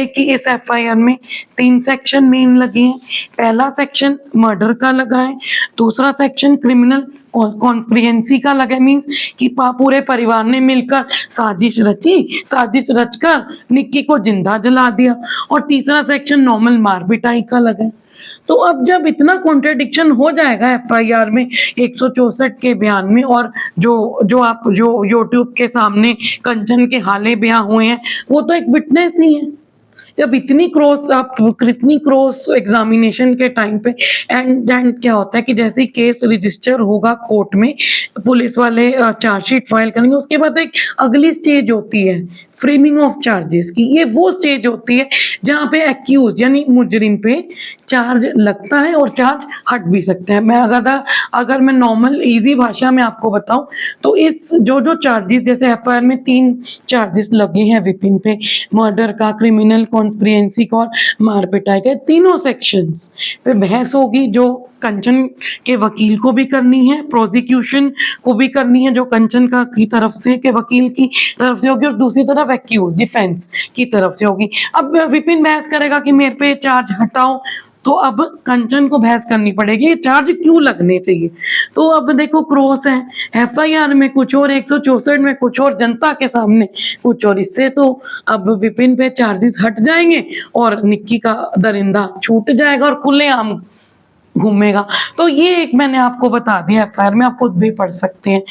कि इस एफआईआर में 3 सेक्शन मेन लगे हैं। पहला सेक्शन मर्डर का लगा है, दूसरा सेक्शन क्रिमिनल कॉन्स्पिरेंसी का लगा है, मीन्स कि पूरे परिवार ने मिलकर साजिश रची, साजिश रचकर निक्की को जिंदा जला दिया, और तीसरा सेक्शन नॉर्मल मार पिटाई का लगा है। तो अब जब इतना कॉन्ट्रडिक्शन हो जाएगा एफआईआर में 164 के बयान में, और जो यूट्यूब के सामने कंचन के हाले बयां हुए हैं वो तो एक विटनेस ही है। जब इतनी क्रॉस एग्जामिनेशन के टाइम पे एंड क्या होता है कि जैसे ही केस रजिस्टर होगा कोर्ट में, पुलिस वाले चार्जशीट फाइल करेंगे, उसके बाद एक अगली स्टेज होती है फ्रेमिंग ऑफ चार्जेस की। ये वो स्टेज होती है जहाँ पे एक्यूज यानी मुजरिम पे चार्ज लगता है और चार्ज हट भी सकता है। अगर मैं नॉर्मल इजी भाषा में आपको बताऊं तो इस जो चार्जेस, जैसे एफआईआर में 3 चार्जेस लगे हैं विपिन पे, मर्डर का, क्रिमिनल कॉन्स्पिरेंसी का और मार पिटाई का, तीनों सेक्शंस पे बहस होगी जो कंचन के वकील को भी करनी है, प्रोसिक्यूशन को भी करनी है जो कंचन का की तरफ से के वकील की तरफ से होगी, और दूसरी तरफ एक्यूज डिफेंस की तरफ से होगी। अब विपिन बहस करेगा कि मेरे पे चार्ज हटाओ, तो अब कंचन को बहस करनी पड़ेगी ये चार्ज क्यों लगने चाहिए। तो अब देखो क्रॉस है, एफआईआर में कुछ और, 164 में कुछ और, जनता के सामने कुछ और। इससे तो अब विपिन पे चार्जेस हट जाएंगे और निक्की का दरिंदा छूट जाएगा और खुलेआम घूमेगा। तो ये एक मैंने आपको बता दिया एफआईआर में, आप खुद भी पढ़ सकते हैं।